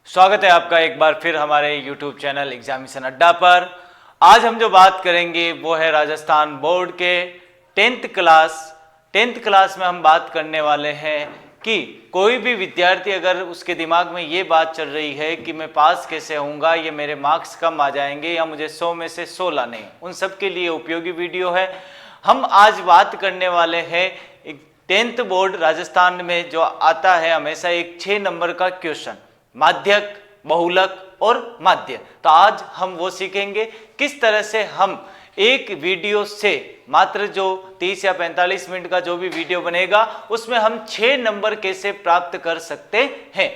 स्वागत है आपका एक बार फिर हमारे YouTube चैनल एग्जामिनेशन अड्डा पर। आज हम जो बात करेंगे वो है राजस्थान बोर्ड के 10th क्लास में हम बात करने वाले हैं कि कोई भी विद्यार्थी अगर उसके दिमाग में ये बात चल रही है कि मैं पास कैसे होऊंगा, ये मेरे मार्क्स कम आ जाएंगे या मुझे 100 में से 100 लाने, उन सब के लिए उपयोगी वीडियो है। हम आज बात करने वाले हैं 10th बोर्ड राजस्थान में जो आता है हमेशा एक 6 नंबर का क्वेश्चन, माध्यक, बहुलक और माध्य। तो आज हम वो सीखेंगे किस तरह से हम एक वीडियो से मात्र जो 30 या 45 मिनट का जो भी वीडियो बनेगा उसमें हम 6 नंबर कैसे प्राप्त कर सकते हैं।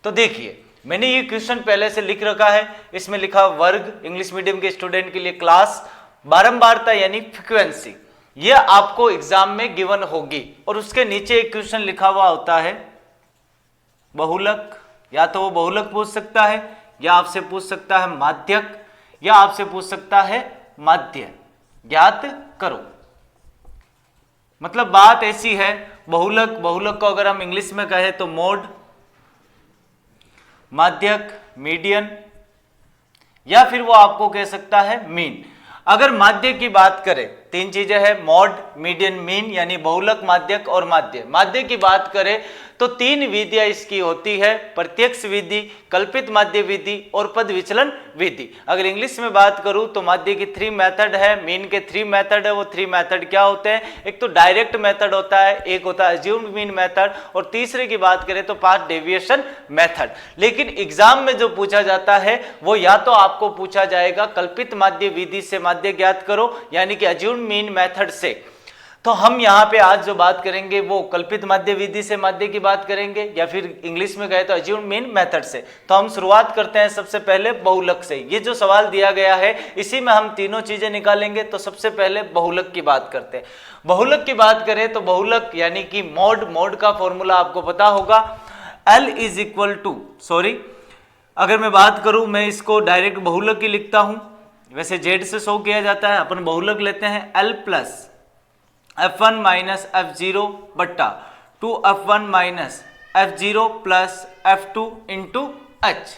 तो देखिए, मैंने ये क्वेश्चन पहले से लिख रखा है। इसमें लिखा वर्ग, इंग्लिश मीडियम के स्टूडेंट के लिए क्लास, बारंबारता यानी फ्रीक्वेंसी, ये आपको एग्जाम में गिवन होगी। और उसके नीचे एक क्वेश्चन लिखा हुआ होता है बहुलक, या तो वो बहुलक पूछ सकता है या आपसे पूछ सकता है माध्यक या आपसे पूछ सकता है माध्य, ज्ञात करो। मतलब बात ऐसी है, बहुलक को अगर हम इंग्लिश में कहें तो मोड, माध्यक मीडियन, या फिर वो आपको कह सकता है मीन। अगर माध्य की बात करें, 3 चीजें हैं, मॉड, मीडियन, मीन, यानी बहुलक, माध्यक और माध्य। माध्य की बात करें तो 3 विधियां इसकी होती है, प्रत्यक्ष विधि, कल्पित माध्य विधि और पद विचलन विधि। अगर इंग्लिश में बात करूं तो माध्य की 3 मेथड है, मीन के 3 मेथड है। वो 3 मेथड क्या होते हैं? एक तो डायरेक्ट मेथड होता है, एक होता है अज्यूम्ड मीन मेथड, और तीसरे की बात करें तो पाथ डेविएशन मेथड। लेकिन एग्जाम में जो पूछा जाता है वो या तो आपको पूछा जाएगा कल्पित माध्य विधि से माध्य ज्ञात करो, यानी कि अज्यूम्ड मीन मेथड से। तो हम यहाँ पे आज जो बात करेंगे वो कल्पित माध्य विधि से माध्य की बात करेंगे, या फिर इंग्लिश में कहे तो अज्यूम्ड मीन मेथड से। तो हम शुरुआत करते हैं सबसे पहले बहुलक से। ये जो सवाल दिया गया है इसी में हम तीनों चीजें निकालेंगे। तो सबसे पहले बहुलक की बात करते हैं। बहुलक की बात करें तो बहुलक यानी कि मोड का फॉर्मूला आपको पता होगा, L इज इक्वल टू, अगर मैं बात करूं, मैं इसको डायरेक्ट बहुलक ही लिखता हूं, वैसे जेड से शो किया जाता है, अपन बहुलक लेते हैं L plus F1 minus F0 बट्टा 2F1 minus F0 plus F2 into H।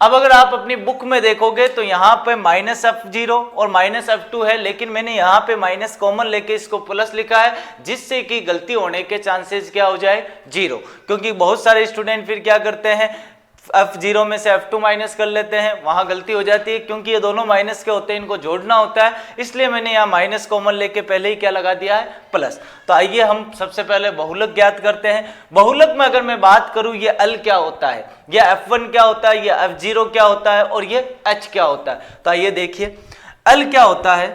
अब अगर आप अपनी बुक में देखोगे तो यहाँ पे माइनस F0 और माइनस F2 है, लेकिन मैंने यहाँ पे माइनस कॉमन लेके इसको प्लस लिखा है, जिससे कि गलती होने के चांसेस क्या हो जाए, 0। क्योंकि बहुत सारे स्टूडेंट फिर क्या करते हैं, F0 में से F2 माइनस कर लेते हैं, वहां गलती हो जाती है क्योंकि ये दोनों माइनस के होते हैं, इनको जोड़ना होता है, इसलिए मैंने यहाँ माइनस कॉमन लेके पहले ही क्या लगा दिया है, प्लस। तो आइए हम सबसे पहले बहुलक ज्ञात करते हैं। बहुलक में अगर मैं बात करूं, ये L क्या होता है, ये F1 क्या होता है, ये F0 क्या होता है और ये H क्या होता है। तो आइए देखिए, L क्या होता है,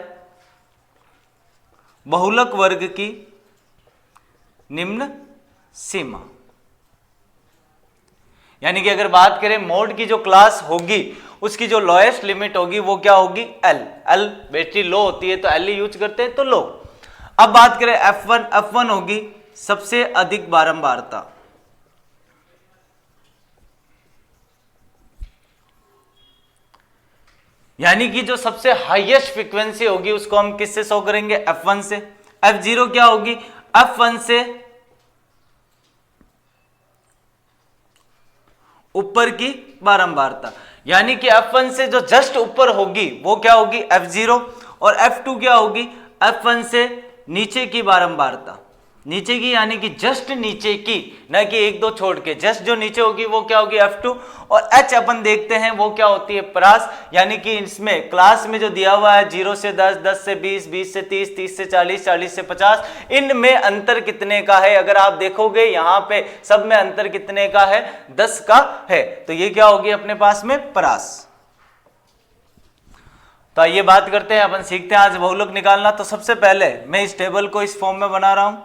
बहुलक वर्ग की निम्न सीमा, यानी कि अगर बात करें मोड की जो क्लास होगी उसकी जो लोएस्ट लिमिट होगी वो क्या होगी, L बैटरी लो होती है तो L यूज करते हैं तो लो। अब बात करें F1 होगी सबसे अधिक बारंबारता, यानी कि जो सबसे हाईएस्ट फ्रीक्वेंसी होगी उसको हम किससे शो करेंगे, F1 से। F0 क्या होगी, F1 से ऊपर की बारंबारता, यानी कि F1 से जो जस्ट ऊपर होगी वो क्या होगी, F0, और F2 क्या होगी, F1 से नीचे की बारंबारता, नीचे की यानी कि जस्ट नीचे की, न कि 1-2 छोड़ के, जस्ट जो नीचे होगी वो क्या होगी, F2। और H अपन देखते हैं वो क्या होती है, परास, यानी कि इसमें क्लास में जो दिया हुआ है 0 से 10, 10 से 20, 20 से 30, 30 से 40, 40 से 50, इनमें अंतर कितने का है, अगर आप देखोगे यहाँ पे सब में अंतर कितने का है, 10 का है। तो ये क्या होगी अपने पास में, परास। तो ये बात करते हैं, अपन सीखते हैं आज बहुलक निकालना। तो सबसे पहले मैं इस टेबल को इस फॉर्म में बना रहा हूं।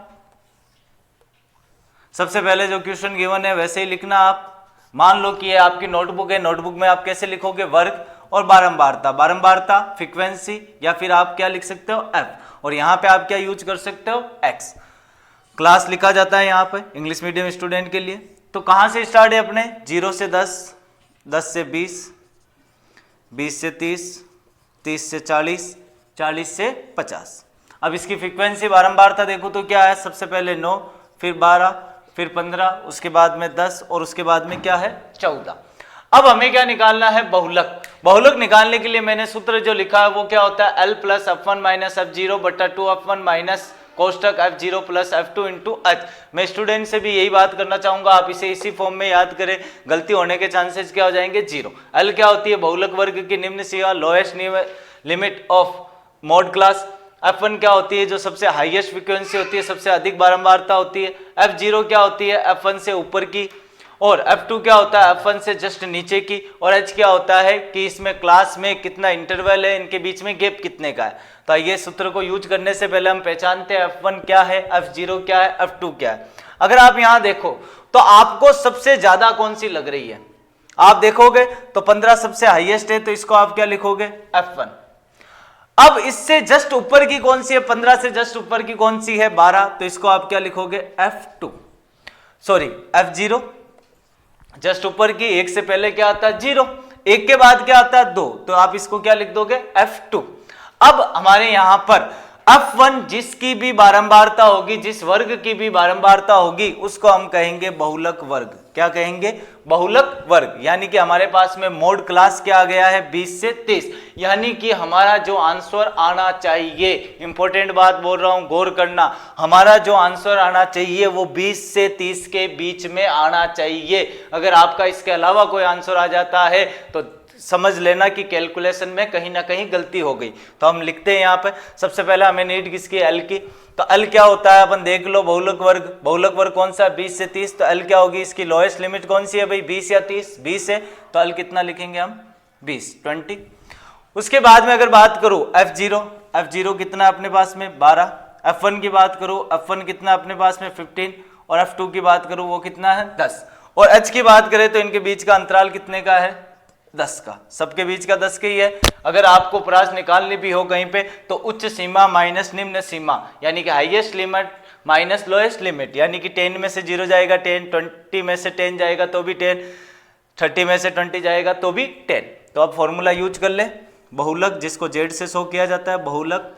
सबसे पहले जो क्वेश्चन गिवन है वैसे ही लिखना आप। मान लो कि ये आपकी नोटबुक है, नोटबुक में आप कैसे लिखोगे, वर्ग और बारंबारता फ्रीक्वेंसी, या फिर आप क्या लिख सकते हो, F, और यहाँ पे आप क्या यूज कर सकते हो, X। क्लास लिखा जाता है यहाँ पे इंग्लिश मीडियम स्टूडेंट के लिए। तो कहाँ से स्टार्ट है अपने, 0 से 10, 10 से 20, 20 से 30, 30 से 40, 40 से 50। अब इसकी फ्रीक्वेंसी बारंबारता देखो तो क्या है, सबसे पहले 9, फिर 12, फिर 15, उसके बाद में 10 और उसके बाद में क्या है 14। अब हमें क्या निकालना है, बहुलक। बहुलक निकालने के लिए मैंने सूत्र जो लिखा है वो क्या होता है, L plus F1 minus F0 बटा 2F1 माइनस कोष्टक F0 plus F2 into H। मैं स्टूडेंट से भी यही बात करना चाहूंगा, आप इसे इसी फॉर्म में याद करें, गलती होने के चांसेस क्या हो जाएंगे, 0। L क्या होती है, बहुलक वर्ग की निम्न सीमा, lowest limit of mode class. F1 क्या होती है, जो सबसे हाईएस्ट फ्रीक्वेंसी होती है, सबसे अधिक बारंबारता होती है। F0 क्या होती है, F1 से ऊपर की, और F2 क्या होता है, F1 से जस्ट नीचे की, और H क्या होता है कि इसमें क्लास में कितना इंटरवल है, इनके बीच में गैप कितने का है। तो ये सूत्र को यूज करने से पहले हम पहचानते हैं F1 क्या है, F0 क्या है, F2 क्या है। अगर आप यहां देखो तो आपको सबसे ज्यादा कौन सी लग रही है, आप देखोगे तो 15 सबसे हाईएस्ट है, तो इसको आप क्या लिखोगे, F1। अब इससे जस्ट ऊपर की कौन सी है, 15 से जस्ट ऊपर की कौन सी है, 12, तो इसको आप क्या लिखोगे, F2, सॉरी F0। जस्ट ऊपर की, एक से पहले क्या आता है, 0, एक के बाद क्या आता है, 2, तो आप इसको क्या लिख दोगे, F2। अब हमारे यहां पर F1 जिसकी भी बारंबारता होगी, जिस वर्ग की भी बारंबारता होगी, उसको हम कहेंगे बहुलक वर्ग। क्या कहेंगे, बहुलक वर्ग। यानी कि हमारे पास में मोड क्लास क्या आ गया है, 20 से 30। यानी कि हमारा जो आंसर आना चाहिए, इंपॉर्टेंट बात बोल रहा हूं, गौर करना, हमारा जो आंसर आना चाहिए वो 20 से 30 के बीच में आना चाहिए। अगर आपका इसके अलावा कोई आंसर आ जाता है तो समझ लेना कि कैलकुलेशन में कहीं ना कहीं गलती हो गई। तो हम लिखते हैं यहाँ पे, सबसे पहले हमें नीड किसकी, L की। तो L क्या होता है, अपन देख लो, बहुलक वर्ग। बहुलक वर्ग कौन सा, 20 से 30, तो L क्या होगी, इसकी लोएस्ट लिमिट कौन सी है भाई, 20 या 30, 20 है, तो L कितना लिखेंगे हम, 20, 20। उसके बाद में अगर बात करूं F0, F0 कितना अपने पास में, 12। F1 की बात करूं, F1 कितना अपने पास में, 15, और F2 की बात करूं वो कितना है, 10। और H की बात करें तो इनके बीच का अंतराल कितने का है, 10 का, सबके बीच का 10 का ही है। अगर आपको प्रास निकालनी भी हो कहीं पे, तो उच्च सीमा माइनस निम्न सीमा, यानी कि highest limit minus lowest limit, यानी कि 10 में से 0 जाएगा 10, 20 में से 10 जाएगा तो भी 10, 30 में से 20 जाएगा तो भी 10। तो अब फॉर्मूला यूज कर ले, बहुलक जिसको Z से शो किया जाता है, बहुलक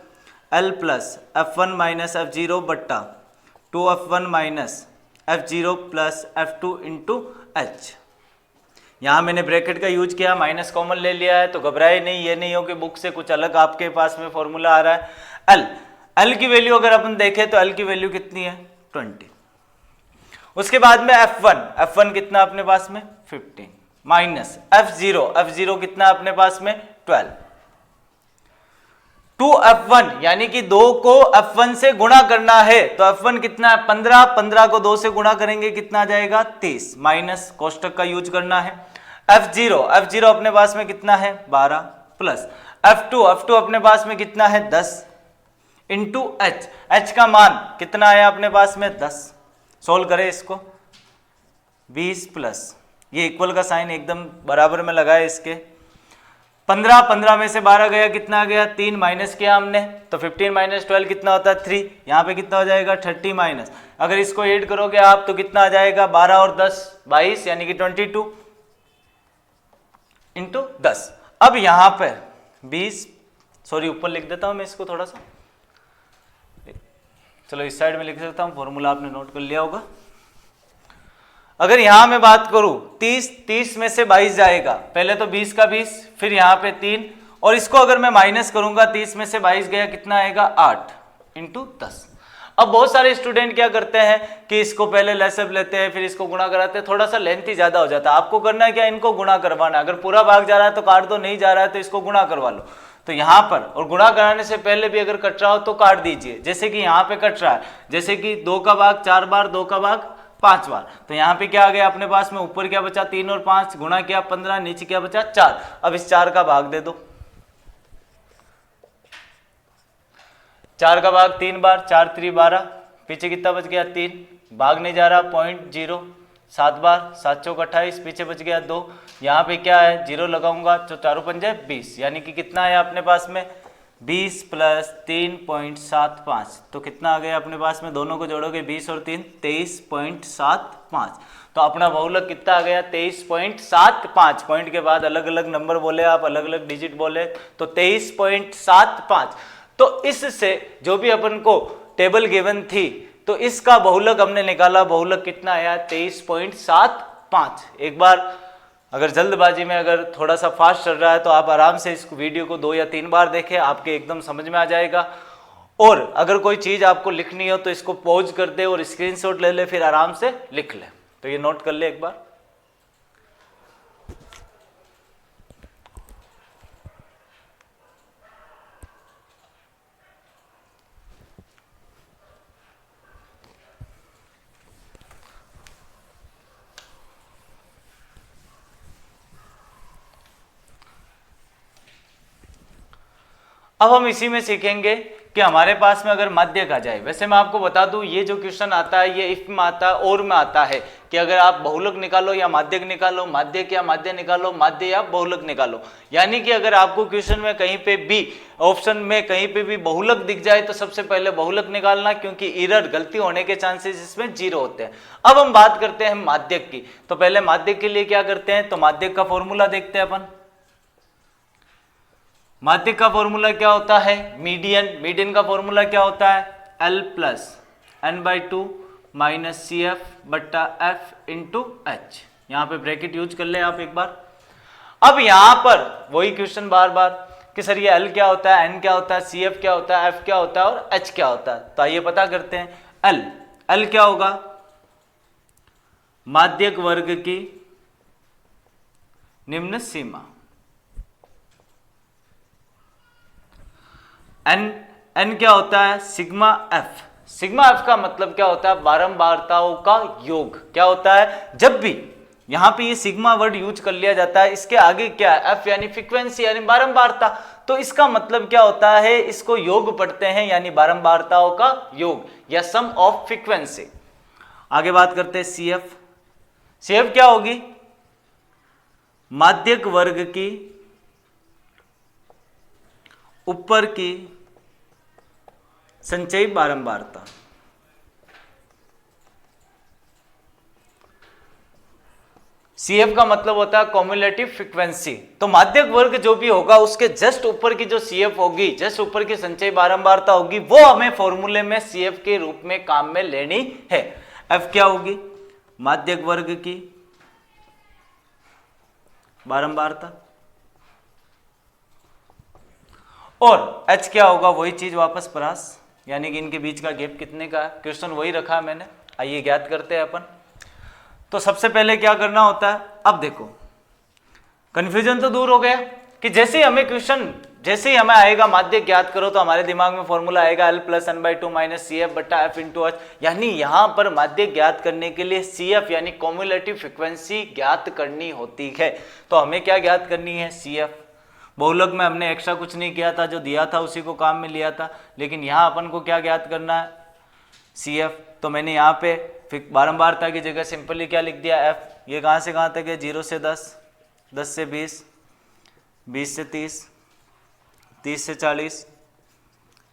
L plus F1 minus F0 बट्टा 2F1 minus F0 plus F2 into H। यहां मैंने ब्रैकेट का यूज किया, माइनस कॉमन ले लिया है, तो घबराए नहीं, ये नहीं हो कि बुक से कुछ अलग आपके पास में फॉर्मूला आ रहा है। L की वैल्यू अगर अपन देखें तो L की वैल्यू कितनी है, 20। उसके बाद में F1 कितना अपने पास में, 15 माइनस F0 कितना अपने पास में, 12। 2F1 यानी कि 2 को F1 से गुणा करना है, तो F1 कितना है, 15, 15 को 2 से गुणा करेंगे कितना आ जाएगा, 30, माइनस कोष्टक का यूज करना है। F0 अपने पास में कितना है, 12, प्लस F2 अपने पास में कितना है, 10, इंटू H का मान कितना है अपने पास में, 10। सोल्व करें इसको, 20 प्लस ये इक्वल का साइन एकदम बराबर में लगाए इसके, 15 में से 12 गया, कितना आ गया, 3, माइनस किया हमने, तो 15 माइनस 12 कितना होता है, 3। यहाँ पे कितना हो जाएगा, 30 माइनस, अगर इसको ऐड करोगे आप तो कितना आ जाएगा, 12 और 10 22, यानी कि 22 इंटू 10। अब यहाँ पर 20, सॉरी ऊपर लिख देता हूँ मैं इसको थोड़ा सा, चलो इस साइड में लिख सकता हूँ, फॉर्मूला आपने नोट कर लिया होगा। अगर यहां मैं बात करूं 30 में से 22 जाएगा, पहले तो 20 का 20, फिर यहां पे 3, और इसको अगर मैं माइनस करूंगा, 30 में से 22 गया, कितना आएगा, 8 इंटू 10। अब बहुत सारे स्टूडेंट क्या करते हैं कि इसको पहले लेसअप लेते हैं, फिर इसको गुणा कराते हैं, थोड़ा सा लेंथ ही ज्यादा हो जाता है। आपको करना है क्या, इनको गुणा करवाना, अगर पूरा भाग जा रहा है तो काट दो, नहीं जा रहा है तो इसको गुणा करवा लो। तो यहाँ पर, और गुणा कराने से पहले भी अगर कट रहा हो तो काट दीजिए, जैसे कि यहाँ पे कट रहा है, जैसे कि 2 का भाग 4 बार, 2 का भाग 5 बार, तो यहाँ पे क्या आ गया अपने पास में, ऊपर क्या बचा, 3 और 5, गुणा किया 15, नीचे क्या बचा, 4। अब इस 4 का भाग दे दो, 4 का भाग 3 बार, 4 3 12, पीछे कितना बच गया, 3, भाग नहीं जा रहा, 0.0, 7 बार, 7 चौक 28, पीछे बच गया 2, यहाँ पे क्या है, 0 लगाऊंगा तो 4 पंजे 20, यानी कि कितना है अपने पास में, 20 प्लस 3.75, तो कितना आ गया अपने पास में, दोनों को जोड़ोगे 20 और 3, 23.75। तो अपना बहुलक कितना आ गया, 23.75। पॉइंट के बाद अलग अलग नंबर बोले आप, अलग अलग डिजिट बोले, तो 23.75। तो इससे जो भी अपन को टेबल गिवन थी, तो इसका बहुलक हमने निकाला, बहुलक कितना आया, 23.75। एक बार अगर जल्दबाजी में अगर थोड़ा सा फास्ट चल रहा है तो आप आराम से इस वीडियो को 2 या 3 बार देखें, आपके एकदम समझ में आ जाएगा। और अगर कोई चीज आपको लिखनी हो तो इसको पॉज कर दे और स्क्रीनशॉट ले ले, फिर आराम से लिख ले। तो ये नोट कर ले एक बार। अब हम इसी में सीखेंगे कि हमारे पास में अगर माध्यक आ जाए। वैसे मैं आपको बता दूं, ये जो क्वेश्चन आता है ये इफ में आता है और में आता है कि अगर आप बहुलक निकालो या माध्यक निकालो, माध्यक या माध्य निकालो, माध्य या बहुलक निकालो। यानी कि अगर आपको क्वेश्चन में कहीं पे भी ऑप्शन में कहीं पे भी बहुलक दिख जाए तो सबसे पहले बहुलक निकालना, क्योंकि एरर गलती होने के चांसेस इसमें 0 होते हैं। अब हम बात करते हैं माध्यक की। तो पहले माध्यक के लिए क्या करते हैं, तो माध्यक का फॉर्मूला देखते हैं अपन। माध्यक का फॉर्मूला क्या होता है, मीडियन। मीडियन का फॉर्मूला क्या होता है, L plus n/2 minus CF बट्टा F इंटू H। यहां पे ब्रैकेट यूज कर ले आप एक बार। अब यहां पर वही क्वेश्चन बार बार कि सर ये L क्या होता है, N क्या होता है, CF क्या होता है, F क्या होता है और H क्या होता है। तो आइए पता करते हैं। L क्या होगा, माध्यक वर्ग की निम्न सीमा। n क्या होता है, सिग्मा f। सिग्मा f का मतलब क्या होता है, बारंबारताओं का योग। क्या होता है, जब भी यहां पे ये सिग्मा वर्ड यूज कर लिया जाता है, इसके आगे क्या है, f यानी फ्रीक्वेंसी यानी बारंबारता। तो इसका मतलब क्या होता है, इसको योग पढ़ते हैं यानी बारंबारताओं का योग या सम ऑफ फ्रीक्वेंसी। आगे बात करते हैं CF। CF क्या होगी, माध्यक वर्ग की ऊपर की संचयी बारंबारता। CF का मतलब होता है कॉम्युलेटिव फ्रीक्वेंसी। तो माध्यक वर्ग जो भी होगा उसके जस्ट ऊपर की जो CF होगी, जस्ट ऊपर की संचयी बारंबारता होगी, वो हमें फॉर्मूले में CF के रूप में काम में लेनी है। F क्या होगी, माध्यक वर्ग की बारंबारता, और H क्या होगा, वही चीज वापस परास, यानी कि इनके बीच का गैप कितने का है। क्वेश्चन वही रखा है मैंने। आइए ज्ञात करते हैं अपन। तो सबसे पहले क्या करना होता है, अब देखो कंफ्यूजन तो दूर हो गया कि जैसे ही हमें क्वेश्चन, जैसे ही हमें आएगा माध्य ज्ञात करो, तो हमारे दिमाग में फॉर्मूला आएगा L plus n/2 minus CF बट्टा F इंटू H। यानी यहां पर माध्य ज्ञात करने के लिए CF यानी कॉम्युलेटिव फ्रीक्वेंसी ज्ञात करनी होती है। तो हमें क्या ज्ञात करनी है, CF। बहुलक में हमने एक्स्ट्रा कुछ नहीं किया था, जो दिया था उसी को काम में लिया था, लेकिन यहाँ अपन को क्या ज्ञात करना है, CF। तो मैंने यहाँ पे फिर बारंबारता की जगह सिंपली क्या लिख दिया, F। ये कहाँ से कहाँ तक है, 0 से 10, 10 से 20, 20 से 30, 30 से 40,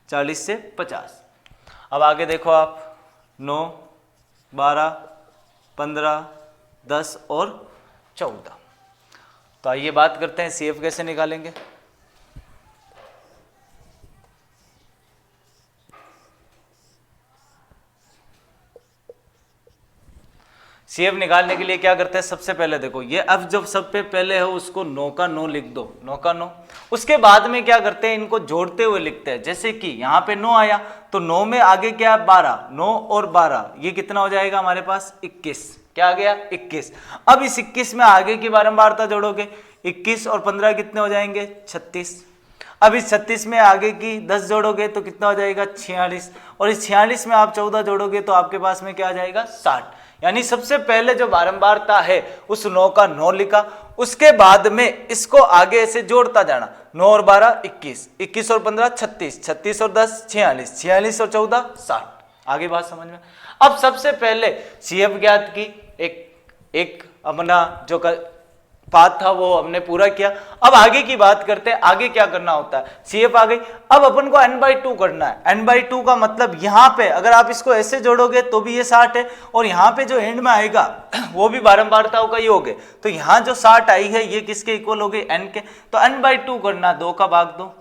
40 से 50। अब आगे देखो आप, 9, 12, 15, 10 और 14। तो आइए बात करते हैं CF कैसे निकालेंगे। CF निकालने के लिए क्या करते हैं, सबसे पहले देखो ये F जब सब पे पहले हो उसको 9 का 9 लिख दो, 9 का 9। उसके बाद में क्या करते हैं, इनको जोड़ते हुए लिखते हैं। जैसे कि यहाँ पे 9 आया तो 9 में आगे क्या है, 12, 9 और 12 ये कितना हो जाएगा हमारे पास, 21। क्या आ गया, 21। अब इस 21 में आगे की बारंबारता जोड़ोगे, 21 और 15 कितने हो जाएंगे, 36। अब इस 36 में आगे की 10 जोड़ोगे तो कितना हो जाएगा, 46। और इस 46 में आप 14 जोड़ोगे तो आपके पास में क्या आ जाएगा, 60। यानी सबसे पहले जो बारंबारता है उस 9 का 9 लिखा, उसके बाद में इसको आगे से जोड़ता जाना, 9 और 12 21, 21 और 15 36, 36 और 10 46, 46 और 14 60। आगे बात समझ में। अब सबसे पहले CF ज्ञात की, एक अपना जो पाथ था वो हमने पूरा किया। अब आगे की बात करते हैं, आगे क्या करना होता है, CF आ गई। अब अपन को n/2 करना है। n/2 का मतलब यहाँ पे अगर आप इसको ऐसे जोड़ोगे तो भी ये 60 है, और यहाँ पे जो एंड में आएगा वो भी बारंबारताओं का योग है। तो यहाँ जो 60 आई है ये किसके इक्वल हो गई, n के। तो n/2 करना, 2 का भाग दो,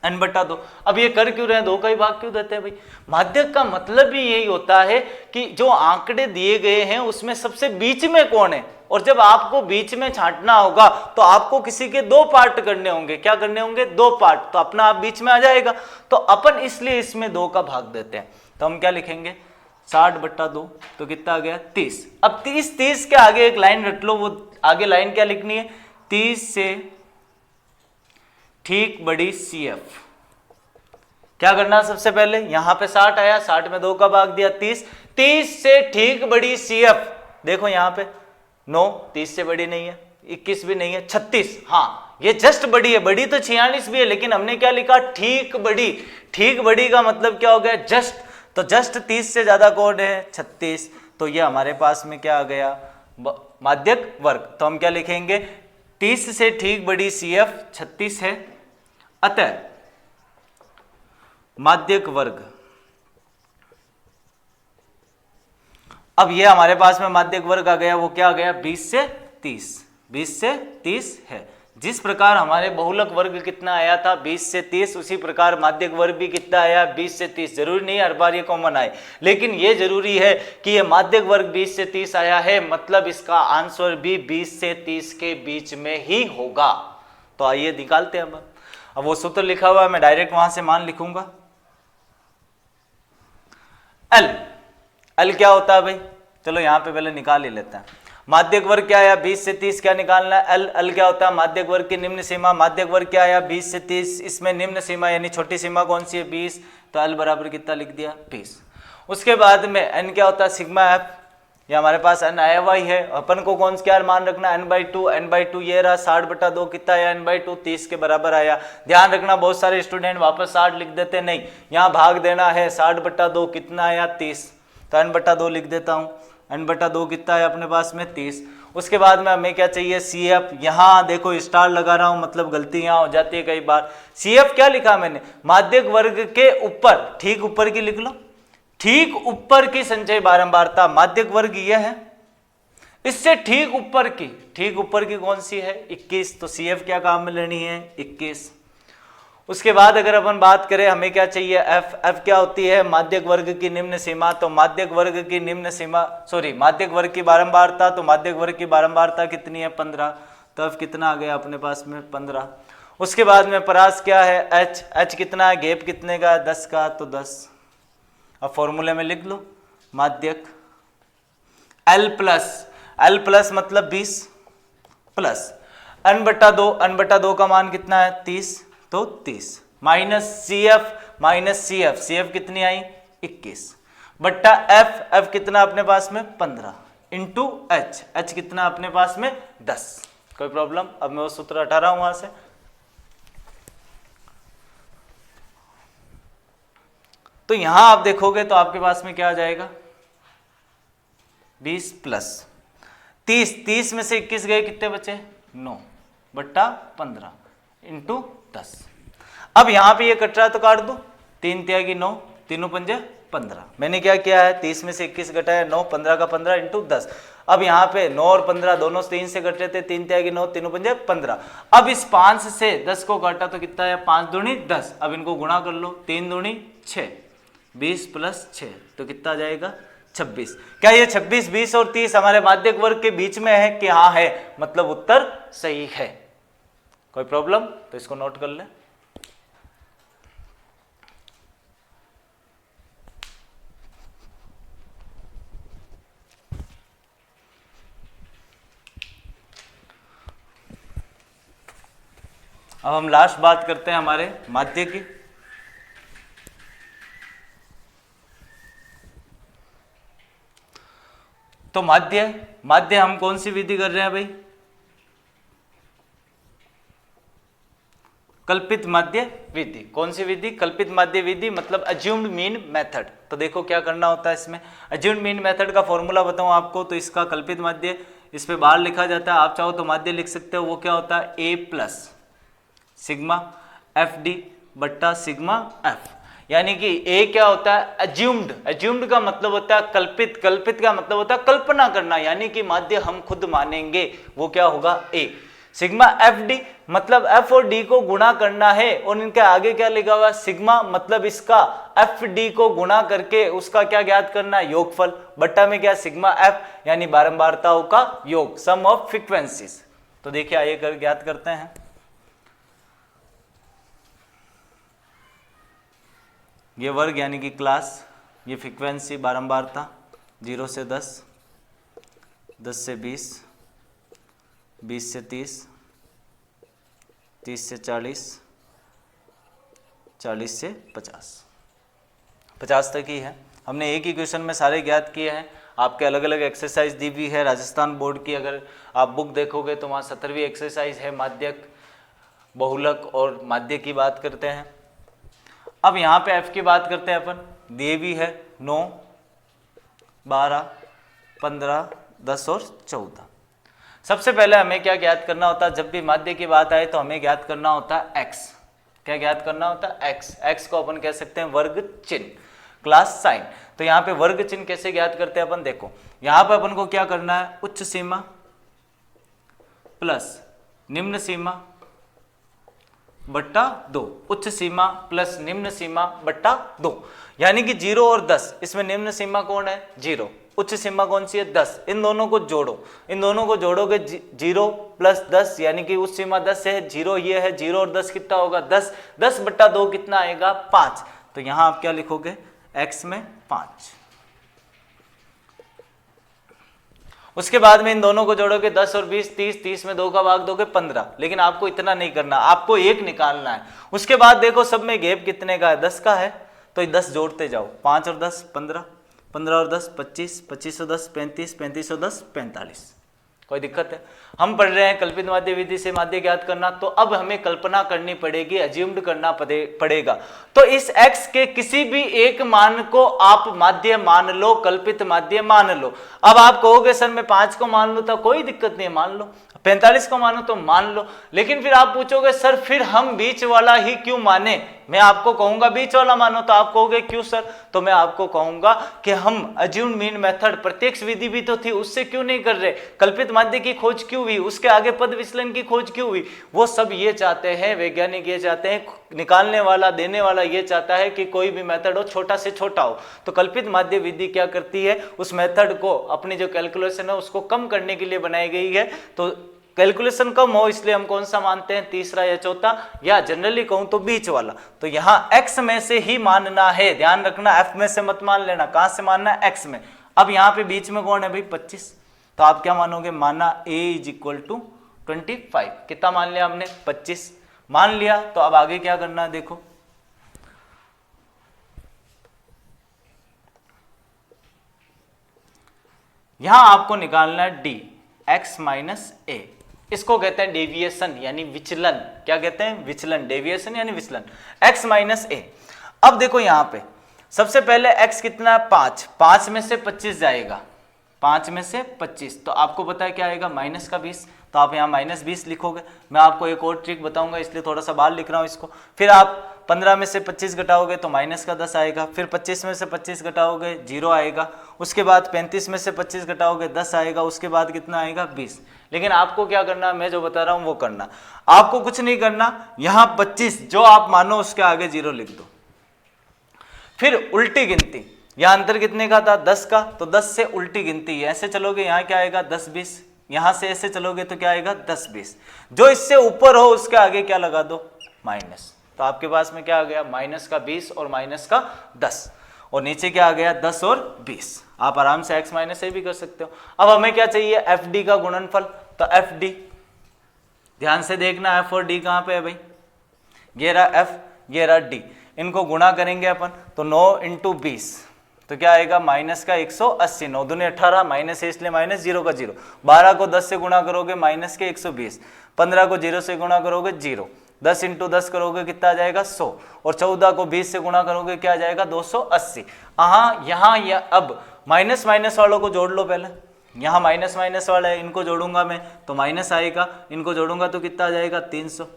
n/2। अब ये कर क्यों रहे हैं, 2 का ही भाग क्यों देते हैं भाई। माध्यक का मतलब भी यही होता है कि जो आंकड़े दिए गए हैं उसमें सबसे बीच में कौन है, और जब आपको बीच में छांटना होगा तो आपको किसी के 2 पार्ट करने होंगे। क्या करने होंगे? 2 पार्ट। तो अपना आप बीच में आ जाएगा, तो अपन इसलिए इसमें 2 का भाग देते हैं। तो हम क्या लिखेंगे? 60/2, तो कितना आ गया? 30। अब 30 के आगे एक लाइन रट लो, वो आगे लाइन क्या लिखनी है? 30 से ठीक बड़ी CF। क्या करना है? सबसे पहले यहां पे 60 आया, 60 में 2 का भाग दिया 30। 30 से ठीक बड़ी CF, देखो यहां पे 9, 30 से बड़ी नहीं है, 21 भी नहीं है, 36। हाँ, ये जस्ट बड़ी है, बड़ी तो 46 भी है, लेकिन हमने क्या लिखा? ठीक बड़ी। ठीक बड़ी का मतलब क्या हो गया? जस्ट। तो जस्ट 30 से ज्यादा कौन है? 36। तो ये हमारे पास में क्या आ गया? माध्यक वर्ग। तो हम क्या लिखेंगे? 30 से ठीक बड़ी CF 36 है, अतः माध्यक वर्ग। अब ये हमारे पास में माध्यक वर्ग आ गया, वो क्या आ गया? 20 से 30। 20 से 30 है। जिस प्रकार हमारे बहुलक वर्ग कितना आया था? 20 से 30, उसी प्रकार माध्यक वर्ग भी कितना आया? 20 से 30। जरूरी नहीं हर बार ये कॉमन आए, लेकिन ये जरूरी है कि ये माध्यक वर्ग 20 से 30 आया है, मतलब इसका आंसर भी 20 से 30 के बीच में ही होगा। तो आइए निकालते हैं। अब वो सूत्र लिखा हुआ है, मैं डायरेक्ट वहां से मान लिखूंगा। एल क्या होता है भाई? चलो यहां पे पहले निकाल ही लेते हैं। माध्यक वर्ग क्या आया? 20 से 30 क्या निकालना है? एल क्या होता है? माध्यक वर्ग की निम्न सीमा। माध्यक वर्ग क्या आया? 20 से 30, इसमें निम्न सीमा यानी छोटी सीमा कौन सी है? 20। तो एल बराबर कितना लिख दिया? 20। उसके बाद में एन क्या होता है? Sigma F. ये हमारे पास एन आया हुआ ही है, अपन को कौन क्या मान रखना? n/2। n/2 ये रहा, 60/2 कितना आया? n/2 30 के बराबर आया। ध्यान रखना, बहुत सारे स्टूडेंट वापस 60 लिख देते, नहीं, यहाँ भाग देना है। 60/2 कितना आया? 30। तो n/2 लिख देता हूँ। n/2 कितना है अपने पास में? 30। उसके बाद में हमें क्या चाहिए? CF। यहाँ देखो स्टार लगा रहा हूँ, मतलब गलती यहाँ हो जाती है कई बार। CF क्या लिखा मैंने? माध्यक वर्ग के ऊपर, ठीक ऊपर की लिख लो, ठीक ऊपर की संचय बारंबारता। माध्यक वर्ग यह है, इससे ठीक ऊपर की कौन सी है? 21। तो CF क्या काम में लेनी है? 21। उसके बाद अगर अपन बात करें, हमें क्या चाहिए? F क्या होती है? माध्यक वर्ग की निम्न सीमा। तो माध्यक वर्ग की निम्न सीमा, माध्यक वर्ग की बारंबारता। तो माध्यक वर्ग की बारंबारता कितनी है? 15। तो F कितना आ गया अपने पास में? 15। उसके बाद में परास क्या है? H कितना है? गैप कितने का? 10 का। तो 10। अब फॉर्मूले में लिख लो, माध्यक L प्लस मतलब 20 प्लस n/2 का मान कितना है? 30। तो 30 माइनस CF कितनी आई? 21 बट्टा F कितना अपने पास में? 15 इंटू H कितना अपने पास में? 10। कोई प्रॉब्लम? अब मैं वो सूत्र हटा रहा हूं वहां से। तो यहां आप देखोगे तो आपके पास में क्या आ जाएगा? 20 प्लस 30 में से 21 गए, कितने बचे? 9/15 इंटू 10। अब यहां पे ये कट रहा है तो काट दो, 3 त्यागी 9, 3 पंजे 15। मैंने क्या किया है? 30 में से 21 घटाया 9, 15 का 15 इंटू 10। अब यहाँ पे 9 और 15 दोनों 3 से कट रहे थे, 3 त्यागी 9, 3 पंजे 15। अब इस 5 से 10 को काटा तो कितना है? 5 दूनी 10। अब इनको गुणा कर लो, 3 दूनी 6, 20 प्लस 6 तो कितना आ जाएगा? 26। क्या ये 26, 20 और 30 हमारे माध्यक वर्ग के बीच में है कि हाँ है? मतलब उत्तर सही है। कोई प्रॉब्लम? तो इसको नोट कर ले। अब हम लास्ट बात करते हैं हमारे माध्य की। तो माध्य हम कौन सी विधि कर रहे हैं भाई? कल्पित माध्य विधि। कौन सी विधि? कल्पित माध्य विधि, मतलब अज्यूम्ड मीन मेथड। तो देखो क्या करना होता है इसमें। अज्यूम्ड मीन मेथड का फॉर्मूला बताऊं आपको, तो इसका कल्पित माध्य इस पे बाहर लिखा जाता है, आप चाहो तो माध्य लिख सकते हो। वो क्या होता है? A प्लस सिग्मा FD बट्टा सिग्मा F। यानी कि A क्या होता है? अज्यूम्ड का मतलब होता है कल्पित का मतलब होता है कल्पना करना, यानी कि माध्य हम खुद मानेंगे, वो क्या होगा? A। सिग्मा एफ डी मतलब एफ और डी को गुणा करना है, और इनके आगे क्या लिखा हुआ सिग्मा मतलब इसका एफ डी को गुणा करके उसका क्या ज्ञात करना है योगफल, बट्टा में क्या सिग्मा एफ यानी बारंबारताओं का योग, सम ऑफ फ्रीक्वेंसीज। तो देखिए आइए कर ज्ञात करते हैं। ये वर्ग यानी कि क्लास, ये फ्रीक्वेंसी बारंबारता 0 से 10, 10 से 20, 20 से 30, 30 से 40, 40 से 50, 50 तक ही है। हमने एक ही क्वेश्चन में सारे ज्ञात किए हैं। आपके अलग अलग एक्सरसाइज दी हुई है राजस्थान बोर्ड की, अगर आप बुक देखोगे तो वहाँ 17वीं एक्सरसाइज है, माध्यक बहुलक और माध्य की बात करते हैं। अब यहाँ पे एफ की बात करते हैं अपन, दिए भी है 9, 12, 15, 10 और 14। सबसे पहले हमें क्या ज्ञात करना होता है, जब भी माध्य की बात आए तो हमें ज्ञात करना होता है एक्स। क्या ज्ञात करना होता है एक्स। एक्स को अपन कह सकते हैं वर्ग चिन्ह, क्लास साइन। तो यहाँ पे वर्ग चिन्ह कैसे ज्ञात करते हैं अपन, देखो यहाँ पे अपन को क्या करना है, उच्च सीमा प्लस निम्न सीमा बट्टा 2, उच्च सीमा प्लस निम्न सीमा बट्टा 2, यानी कि 0 और 10, इसमें निम्न सीमा कौन है 0, उच्च सीमा कौन सी है 10, इन दोनों को जोड़ो, इन दोनों को जोड़ोगे 0 प्लस 10 यानी कि उच्च सीमा 10 है, 0 ये है, 0 और 10 कितना होगा 10, 10 बट्टा 2 कितना आएगा 5। तो यहां आप क्या लिखोगे x में 5। उसके बाद में इन दोनों को जोड़ोगे 10 और 20 30, 30 में 2 का भाग दोगे 15, लेकिन आपको इतना नहीं करना, आपको 1 निकालना है। उसके बाद देखो सब में गैप कितने का है 10 का है, तो 10 जोड़ते जाओ, 5 और 10 15, 15 और 10 25, 25 और 10 35, 35 और 10 45। कोई दिक्कत है? हम पढ़ रहे हैं कल्पित माध्य विधि से माध्य ज्ञात करना, तो अब हमें कल्पना करनी पड़ेगी, अज्यूम्ड करना पड़ेगा। तो इस x के किसी भी एक मान को आप माध्य मान लो, कल्पित माध्य मान लो। अब आप कहोगे सर मैं 5 को मान लो, तो कोई दिक्कत नहीं, मान लो। 45 को मानो तो मान लो, लेकिन फिर आप पूछोगे सर फिर हम बीच वाला ही क्यों माने। मैं आपको कहूंगा बीच वाला मानो, तो आप कहोगे क्यों सर, तो मैं आपको कहूंगा कि हम अज्यूम्ड मीन मेथड, प्रत्यक्ष विधि भी तो थी, उससे क्यों नहीं कर रहे। कल्पित माध्य की खोज क्यों हुई, उसके आगे पद विचलन की खोज क्यों हुई। वो सब ये चाहते हैं, वैज्ञानिक ये चाहते हैं, निकालने वाला देने वाला ये चाहता है कि कोई भी मेथड हो छोटा से छोटा हो। तो कल्पित माध्य विधि क्या करती है, उस मेथड को, अपनी जो कैलकुलेशन है उसको कम करने के लिए बनाई गई है। तो कैलकुलेशन कम हो इसलिए हम कौन सा मानते हैं, तीसरा या चौथा, या जनरली कहूं तो बीच वाला। तो यहाँ x में से ही मानना है, ध्यान रखना, f में से मत मान लेना। कहां से मानना है, x में। अब यहाँ पे बीच में कौन है भाई 25, तो आप क्या मानोगे, माना a = 25। कितना मान लिया हमने 25 मान लिया। तो अब आगे क्या करना है, देखो यहां आपको निकालना है d x - a, इसको कहते हैं डेविएशन यानी विचलन। क्या कहते हैं, विचलन, डेविएशन यानी विचलन, x - a। अब देखो यहां पे सबसे पहले x कितना है 5, 5 में से 25 जाएगा, 5 में से 25, तो आपको पता है क्या आएगा माइनस का 20, तो आप यहाँ -20 लिखोगे। मैं आपको एक और ट्रिक बताऊंगा इसलिए थोड़ा सा बाहर लिख रहा हूँ इसको। फिर आप 15 में से 25 घटाओगे तो माइनस का 10 आएगा, फिर 25 में से 25 घटाओगे 0 आएगा, उसके बाद 35 में से 25 घटाओगे 10 आएगा, उसके बाद कितना आएगा 20। लेकिन आपको क्या करना, मैं जो बता रहा हूँ वो करना, आपको कुछ नहीं करना, यहाँ 25 जो आप मानो उसके आगे 0 लिख दो। फिर उल्टी गिनती, यहाँ अंतर कितने का था 10 का, तो 10 से उल्टी गिनती है, ऐसे चलोगे यहाँ क्या आएगा 10 20, यहां से ऐसे चलोगे तो क्या आएगा 10 20, जो इससे ऊपर हो उसके आगे क्या लगा दो माइनस। तो आपके पास में क्या आ गया माइनस का 20 और माइनस का 10, और नीचे क्या आ गया 10 और 20। आप आराम से x - a भी कर सकते हो। अब हमें क्या चाहिए, एफ डी का गुणनफल, तो एफ डी, ध्यान से देखना f और d कहां पे है भाई, ये रहा f, ये रहा d, इनको गुणा करेंगे अपन, तो 9 × 20 तो क्या आएगा माइनस का 180, 9 दूनी 18, माइनस है इसलिए माइनस, 0 का 0, 12 को 10 से गुणा करोगे माइनस के 120, 15 को 0 से गुणा करोगे 0, 10 × 10 करोगे कितना आ जाएगा 100, और 14 को 20 से गुणा करोगे क्या आ जाएगा 280। यहाँ या अब माइनस वालों को जोड़ लो पहले, यहाँ माइनस वाला है, इनको जोड़ूंगा मैं तो माइनस आएगा, इनको जोड़ूंगा तो कितना आ जाएगा 300,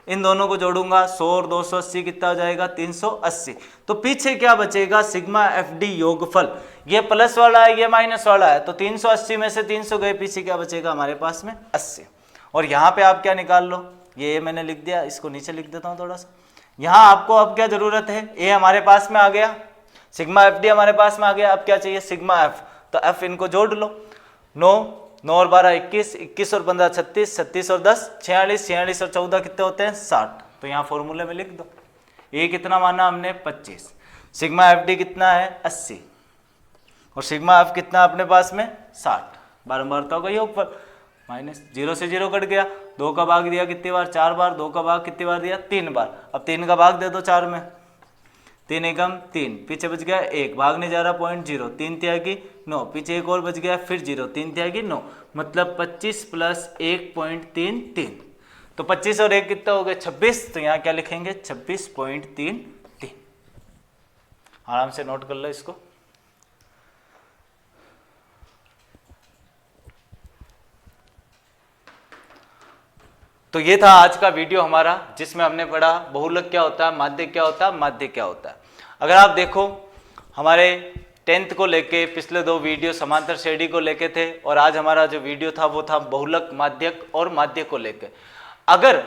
इन दोनों को जोड़ूंगा 100 और 280 कितना हो जाएगा 380। तो पीछे क्या बचेगा, सिग्मा एफ डी योगफल, ये प्लस वाला है ये माइनस वाला है, तो 380 में से 300 गए, पीछे क्या बचेगा हमारे पास में 80, और यहाँ पे आप क्या निकाल लो, ये मैंने लिख दिया, इसको नीचे लिख देता हूँ थोड़ा सा। यहाँ आपको अब क्या जरूरत है, ए हमारे पास में आ गया, सिग्मा एफ डी हमारे पास में आ गया, अब क्या चाहिए सिग्मा एफ, तो एफ इनको जोड़ लो। 9 और 12 21, 21 और 15 36, 36 और 10 46, 46 और 14 कितने होते हैं 60। तो यहाँ फॉर्मूले में लिख दो। ए कितना माना हमने 25, सिग्मा एफ डी कितना है 80 और सिग्मा एफ कितना अपने पास में 60। बारंबारता का योगफल माइनस 0 से 0 कट गया, 2 का भाग दिया कितनी बार 4 बार, 2 का भाग कितनी बार दिया 3 बार। अब 3 का भाग दे दो 4 में, 3 एकम 3, पीछे बच गया 1, भागने जा रहा 0.0, 3 त्यागी 9, पीछे एक और बच गया फिर 0, 3 त्यागी 9, मतलब 25 प्लस 1.33। तो 25 और 1 कितना हो गया 26, तो यहाँ क्या लिखेंगे 26.33। आराम से नोट कर लो इसको। तो ये था आज का वीडियो हमारा, जिसमें हमने पढ़ा बहुलक क्या होता है, माध्य क्या होता है, माध्य क्या होता है। अगर आप देखो हमारे 10th को लेके पिछले 2 वीडियो समांतर श्रेणी को लेके थे, और आज हमारा जो वीडियो था वो था बहुलक, माध्यक और माध्य को लेके। अगर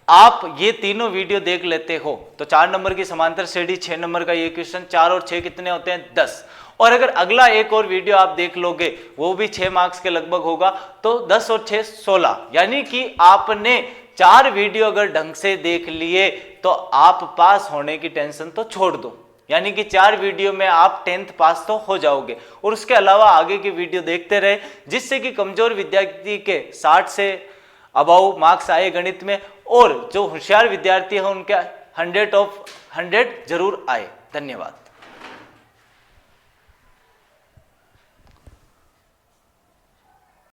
आप ये तीनों वीडियो देख लेते हो तो 4 नंबर की समांतर श्रेणी, 6 नंबर का ये क्वेश्चन, 4 और 6 कितने होते हैं 10। और अगर अगला एक और वीडियो आप देख लोगे वो भी 6 मार्क्स के लगभग होगा, तो 10 और 6 16, यानी कि आपने 4 वीडियो अगर ढंग से देख लिए तो आप पास होने की टेंशन तो छोड़ दो, यानी कि 4 वीडियो में आप 10th पास तो हो जाओगे। और उसके अलावा आगे की वीडियो देखते रहे, जिससे कि कमजोर विद्यार्थी के 60 से अबव मार्क्स आए गणित में, और जो होशियार विद्यार्थी है उनके 100 ऑफ 100 जरूर आए। धन्यवाद।